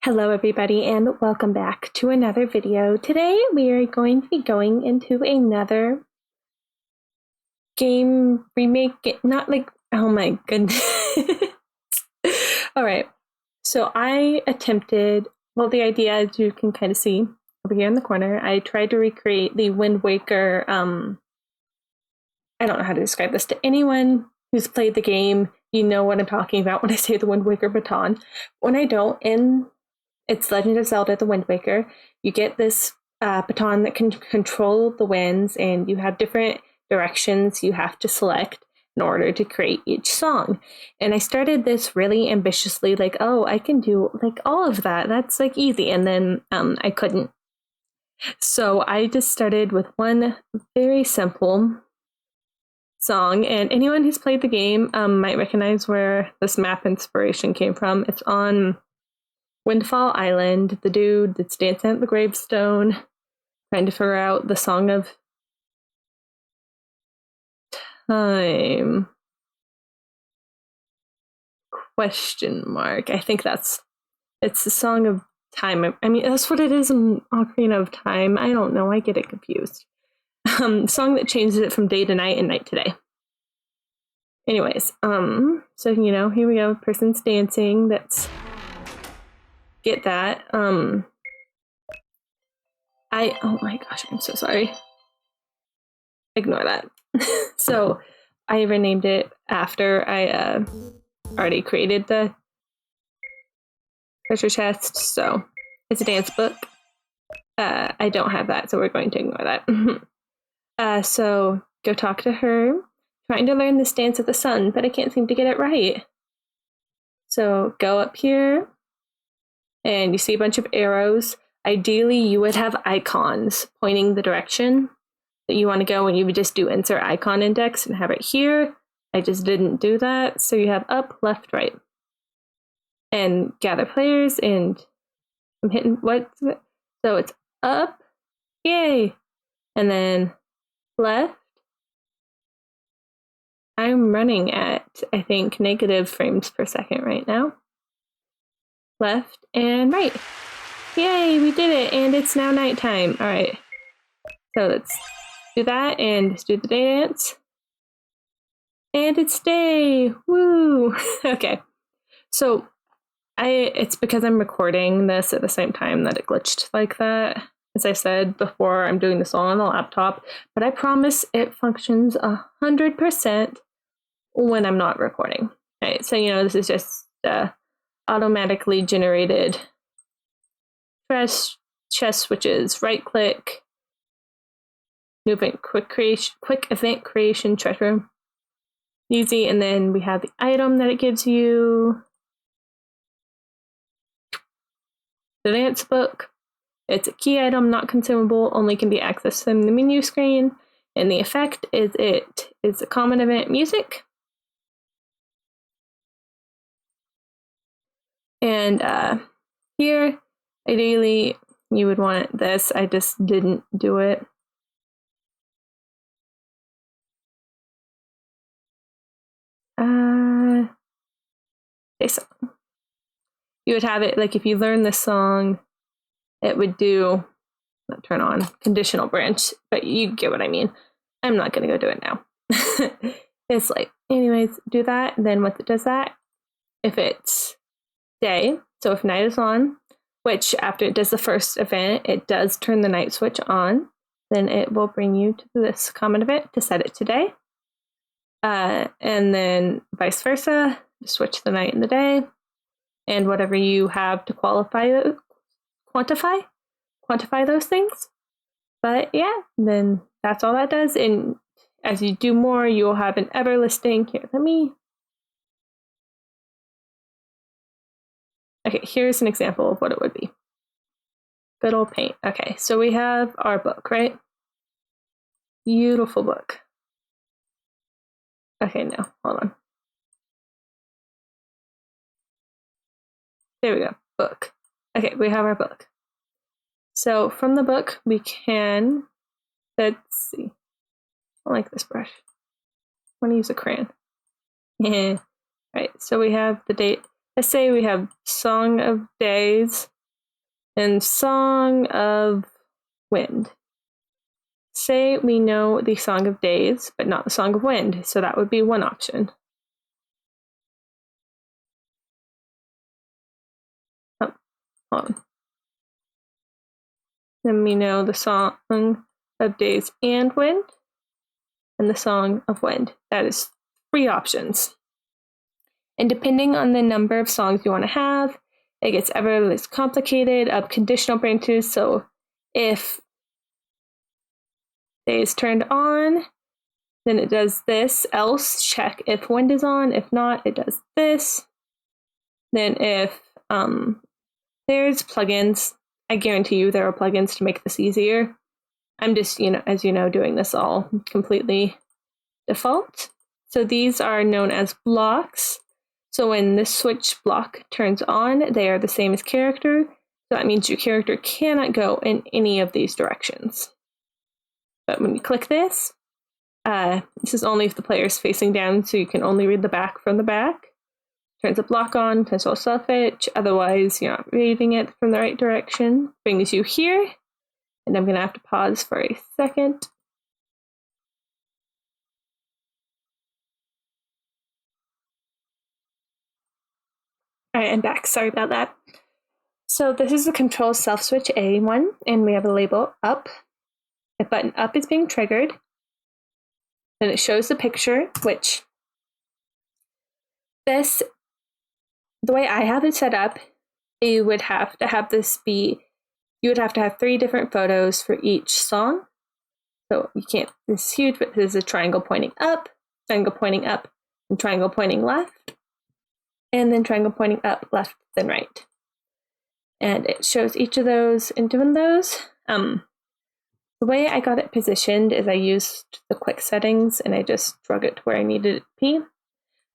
Hello everybody and welcome back to another video. Today we are going to be going into another game remake, not like, oh my goodness. Alright, so I attempted, well the idea as you can kind of see over here in the corner, I tried to recreate the Wind Waker, I don't know how to describe this to anyone who's played the game. You know what I'm talking about when I say the Wind Waker baton. When I don't, it's Legend of Zelda: The Wind Waker. You get this baton that can control the winds, and you have different directions you have to select in order to create each song. And I started this really ambitiously, like, oh, I can do like all of that. That's like easy. And then I couldn't. So I just started with one very simple song, and anyone who's played the game might recognize where this map inspiration came from. It's on Windfall Island, the dude that's dancing at the gravestone, trying to figure out the Song of Time. Question mark. I think it's the Song of Time. I mean, that's what it is in Ocarina of Time. I don't know. I get it confused. Song that changes it from day to night and night to day. Anyways, so here we go. Person's dancing. That's get that. Oh my gosh, I'm so sorry. Ignore that. So I renamed it after I already created the treasure chest. So it's a dance book. I don't have that, so we're going to ignore that. So go talk to her. Trying to learn this dance of the sun, but I can't seem to get it right. So go up here, and you see a bunch of arrows. Ideally, you would have icons pointing the direction that you want to go, and you would just do insert icon index and have it here. I just didn't do that. So you have up, left, right. And gather players, and I'm hitting what? So it's up, yay. And then left. I'm running at, I think, negative frames per second right now. Left and right. Yay, we did it, and it's now nighttime. All right, so let's do that and just do the day dance. And it's day, woo! Okay, so it's because I'm recording this at the same time that it glitched like that. As I said before, I'm doing this all on the laptop, but I promise it functions 100% when I'm not recording. All right, so this is just automatically generated chess switches, right click, new event, quick event creation, treasure, easy. And then we have the item that it gives you, the dance book. It's a key item, not consumable, only can be accessed from the menu screen. And the effect is it is a common event music. And here, ideally, you would want this. I just didn't do it. Okay, so you would have it like if you learn this song, it would do, not turn on, conditional branch, but you get what I mean. I'm not going to go do it now. It's like, anyways, do that. Then once it does that, if it's day, so if night is on, which after it does the first event, it does turn the night switch on, then it will bring you to this common event to set it to day. And then vice versa, switch the night and the day, and whatever you have to quantify those things. But yeah, then that's all that does. And as you do more, you'll have an ever listing. Here, okay, here's an example of what it would be. Good old paint. Okay, so we have our book, right? Beautiful book. Okay, no, hold on. There we go, book. Okay, we have our book. So from the book, we can, let's see. I like this brush. I want to use a crayon. Yeah. Right, so we have the date. Let's say we have Song of Days, And Song of Wind. Say we know the Song of Days, but not the Song of Wind, so that would be one option. Oh, hold on. Then we know the Song of Days and Wind, and the Song of Wind. That is 3 options. And depending on the number of songs you want to have, it gets ever less complicated of conditional branches. So if day is turned on, then it does this, else check if wind is on. If not, it does this. Then if there's plugins, I guarantee you there are plugins to make this easier. I'm just, as you know, doing this all completely default. So these are known as blocks. So when this switch block turns on, they are the same as character. So that means your character cannot go in any of these directions. But when you click this is only if the player is facing down, so you can only read the back from the back. Turns the block on, control self-etch, otherwise you're not reading it from the right direction. Brings you here, and I'm going to have to pause for a second. All right, I'm back. Sorry about that. So this is the control self switch A one, and we have a label up. If button up is being triggered, then it shows the picture, which this, the way I have it set up, you would have to have this be, you would have to have 3 different photos for each song. So you can't, this is huge, but this is a triangle pointing up, and triangle pointing left, and then triangle pointing up, left, then right. And it shows each of those and doing those. The way I got it positioned is I used the quick settings and I just drug it to where I needed it to be.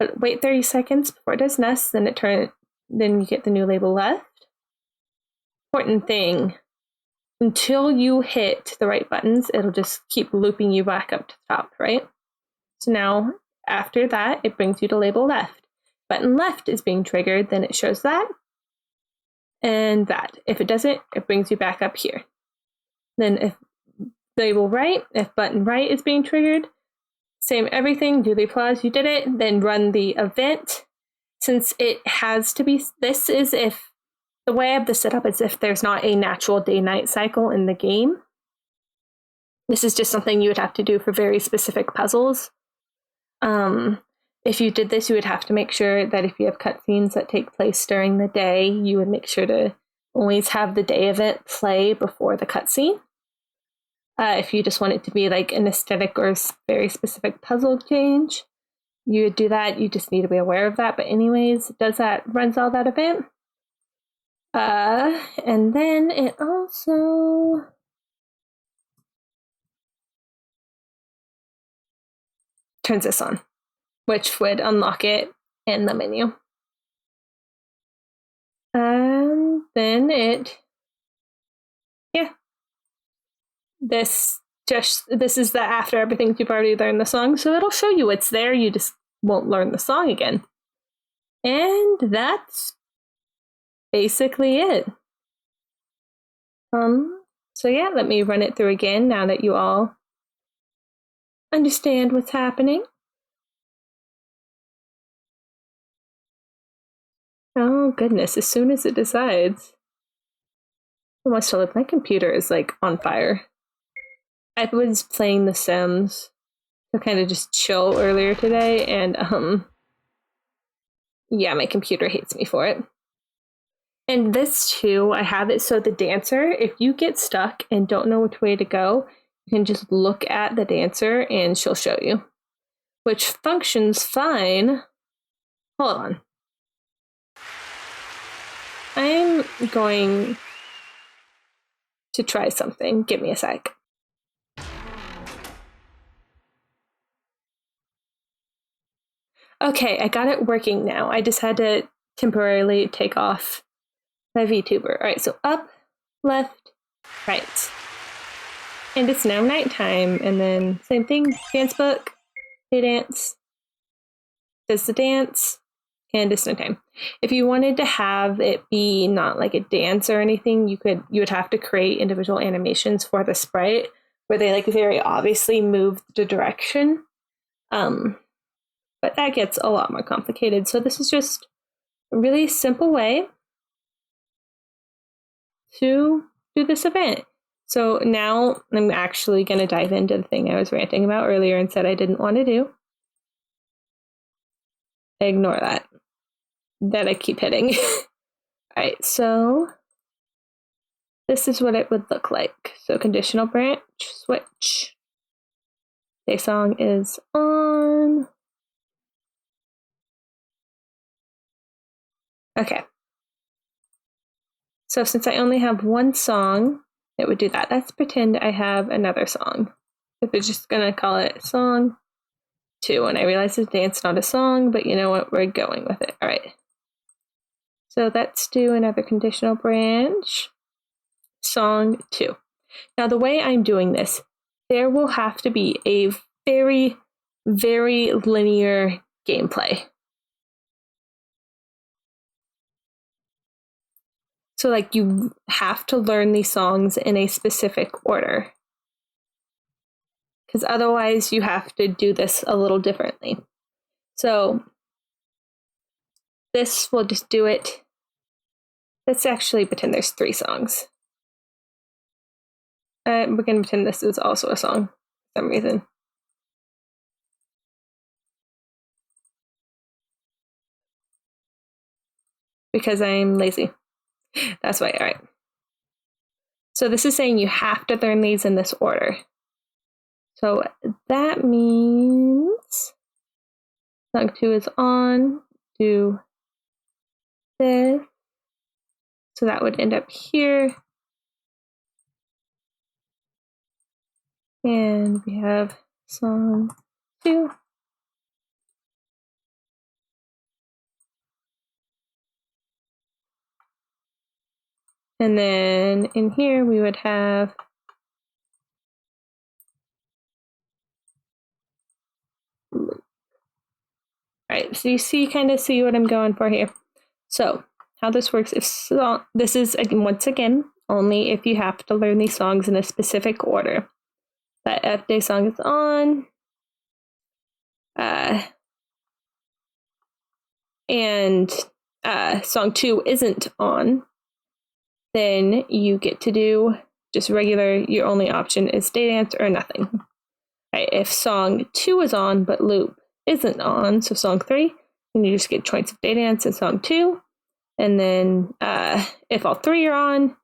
But wait 30 seconds before it does nest, then then you get the new label left. Important thing, until you hit the right buttons, it'll just keep looping you back up to the top, right? So now, after that, it brings you to label left. Button left is being triggered, then it shows that, and that. If it doesn't, it brings you back up here. Then if label right, if button right is being triggered, same everything, do the applause, you did it, then run the event. Since it has to be, this is if, the way I have this set up is if there's not a natural day-night cycle in the game. This is just something you would have to do for very specific puzzles. If you did this, you would have to make sure that if you have cutscenes that take place during the day, you would make sure to always have the day event play before the cutscene. If you just want it to be like an aesthetic or very specific puzzle change, you would do that. You just need to be aware of that. But anyways, it does that, runs all that event. And then it also turns this on, which would unlock it in the menu. And then this is the after everything you've already learned the song, so it'll show you it's there, you just won't learn the song again. And that's basically it. So yeah, let me run it through again now that you all understand what's happening. Oh goodness, as soon as it decides. Almost told my computer is like on fire. I was playing The Sims to kind of just chill earlier today, and yeah, my computer hates me for it. And this too, I have it so the dancer, if you get stuck and don't know which way to go, you can just look at the dancer and she'll show you, which functions fine. Hold on. I'm going to try something. Give me a sec. Okay, I got it working now. I just had to temporarily take off my VTuber. All right, so up, left, right. And it's now nighttime, and then same thing, dance book, they dance, does the dance, and distant time. If you wanted to have it be not like a dance or anything, you would have to create individual animations for the sprite where they like very obviously move the direction. But that gets a lot more complicated. So this is just a really simple way to do this event. So now I'm actually going to dive into the thing I was ranting about earlier and said I didn't want to do. Ignore that I keep hitting. All right, so this is what it would look like. So conditional branch, switch. Day song is on. Okay. So since I only have one song, it would do that. Let's pretend I have another song. If we're just gonna call it song 2, and I realize it's dance, not a song, but you know what? We're going with it. All right. So let's do another conditional branch, song 2. Now the way I'm doing this, there will have to be a very, very linear gameplay. So like you have to learn these songs in a specific order. Because otherwise you have to do this a little differently. So this will just do it. Let's actually pretend there's 3 songs. We're going to pretend this is also a song for some reason. Because I'm lazy. That's why, all right. So this is saying you have to learn these in this order. So that means song 2 is on, do this. So that would end up here. And we have song 2. And then in here we would have loop. All right, so you kind of see what I'm going for here. So how this works is this is once again only if you have to learn these songs in a specific order. That F day song is on, and song 2 isn't on, then you get to do just regular. Your only option is day dance or nothing. Right, if song 2 is on but loop isn't on, so song 3, then you just get choice of day dance in song 2. And then if all 3 are on,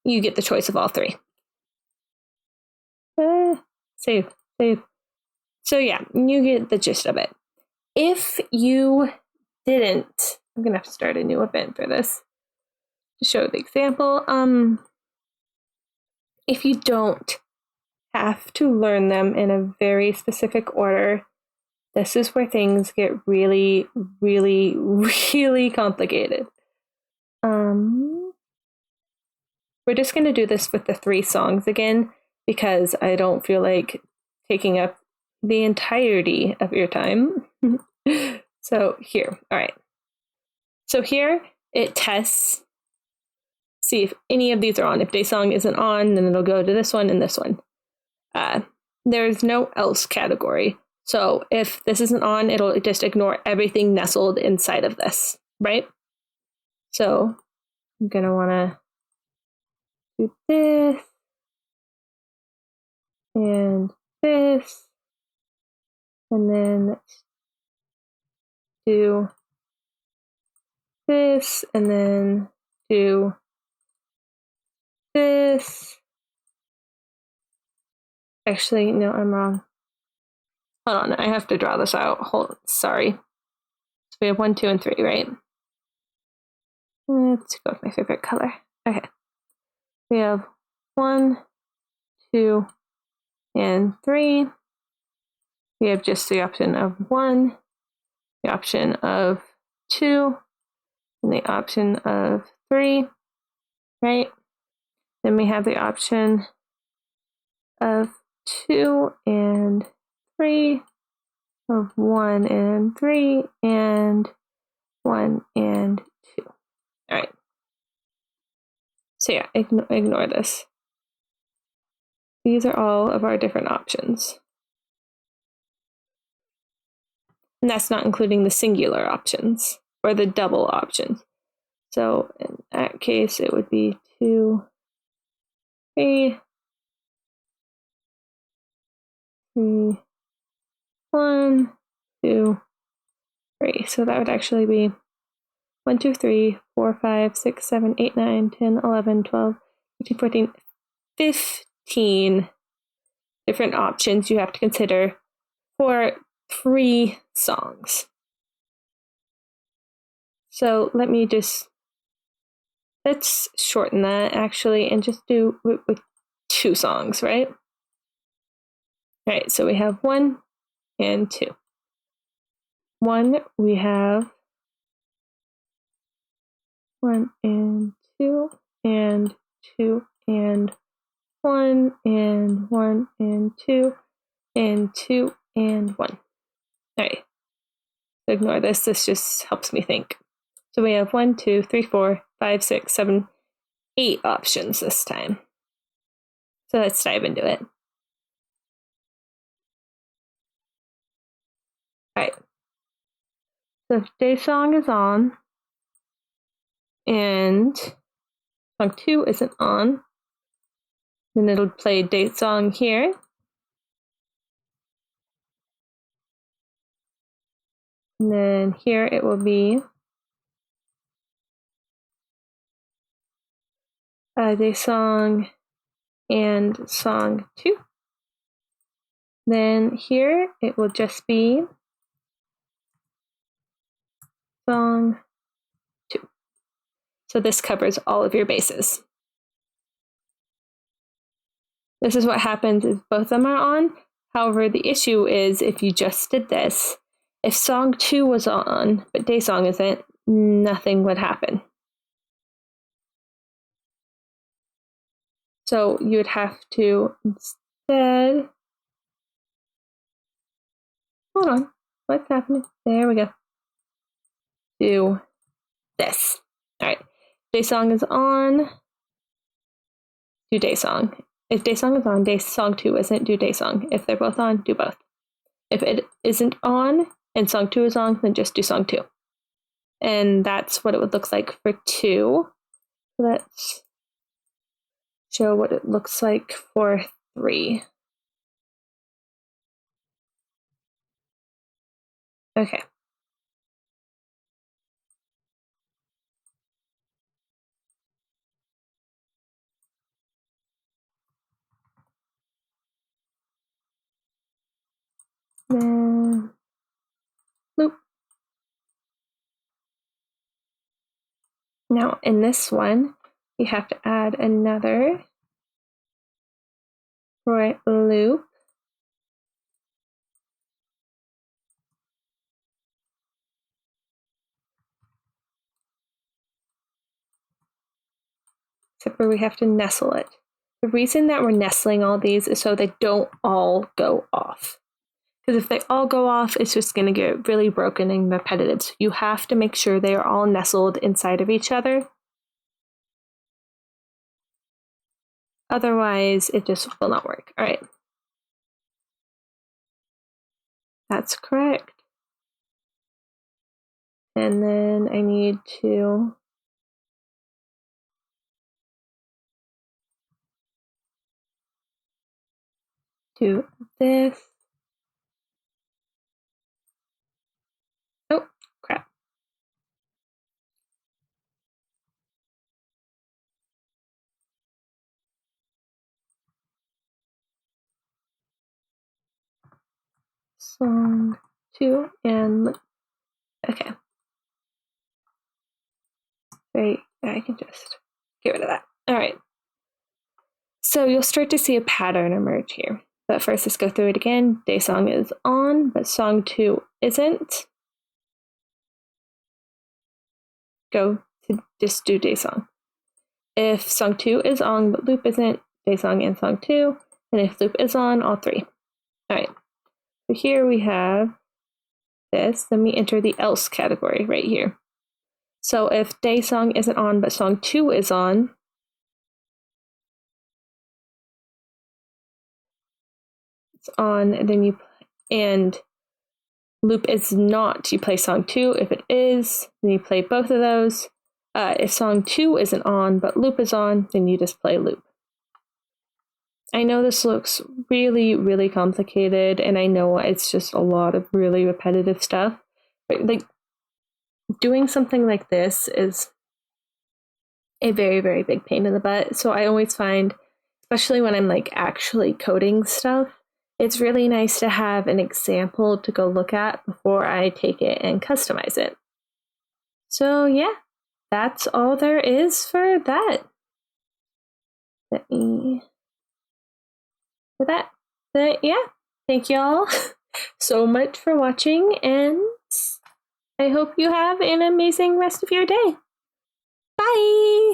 you get the choice of all 3. Save. So yeah, you get the gist of it. If you didn't, I'm going to have to start a new event for this to show the example. If you don't have to learn them in a very specific order, this is where things get really, really, really complicated. We're just going to do this with the 3 songs again, because I don't feel like taking up the entirety of your time. So here, all right. So here it tests, see if any of these are on. If day song isn't on, then it'll go to this one and this one. There's no else category. So if this isn't on, it'll just ignore everything nestled inside of this, right? So I'm going to want to do this and this, and then let's do this, and then do this. Actually, no, I'm wrong. Hold on, I have to draw this out. Sorry. So we have 1, 2, and 3, right? Let's go with my favorite color. Okay. We have 1, 2, and 3. We have just the option of 1, the option of 2, and the option of 3, right? Then we have the option of 2 and 3, of 1 and 3, and 1, and 2. All right. So yeah, ignore this. These are all of our different options. And that's not including the singular options or the double options. So in that case, it would be 2, 3, 3, 1, 2, 3. So that would actually be 1, 2, 3, 4, 5, 6, 7, 8, 9, 10, 11, 12, 13, 14, 15 different options you have to consider for 3 songs. So let's shorten that actually and just do with 2 songs, right? All right, so we have 1 and 2. 1, we have 1 and 2, and 2 and 1, and 1 and 2, and 2 and 1. All right, so ignore this. This just helps me think. So we have 1, 2, 3, 4, 5, 6, 7, 8 options this time. So let's dive into it. All right. So if day song is on and song 2 isn't on, then it'll play date song here. And then here it will be day song and song 2. Then here it will just be song 2. So this covers all of your bases. This is what happens if both of them are on. However, the issue is if you just did this, if song 2 was on, but day song isn't, nothing would happen. So you would have to instead, hold on, what's happening? There we go. Do this. All right, day song is on, do day song. If day song is on, day song 2 isn't, do day song. If they're both on, do both. If it isn't on and song 2 is on, then just do song 2. And that's what it would look like for 2. Let's show what it looks like for 3. Okay. Then loop. Now in this one, you have to add another for loop. Except for we have to nestle it. The reason that we're nestling all these is so they don't all go off. Because if they all go off, it's just going to get really broken and repetitive. So you have to make sure they are all nestled inside of each other. Otherwise, it just will not work. All right. That's correct. And then I need to do this. Oh, crap. Song 2 and okay. Great. I can just get rid of that. All right. So you'll start to see a pattern emerge here. But first, let's go through it again. Day song is on, but song 2 isn't. Go to just do day song. If song 2 is on, but loop isn't, day song and song 2. And if loop is on, all 3. All right. So here we have this. Then we enter the else category right here. So if day song isn't on, but song 2 is on, it's on, and then and loop is not, you play song 2. If it is, then you play both of those. If song 2 isn't on, but loop is on, then you just play loop. I know this looks really, really complicated, and I know it's just a lot of really repetitive stuff. But like doing something like this is a very, very big pain in the butt. So I always find, especially when I'm like actually coding stuff, it's really nice to have an example to go look at before I take it and customize it. So yeah, that's all there is for that. Let me for that. But yeah, thank y'all so much for watching, and I hope you have an amazing rest of your day. Bye!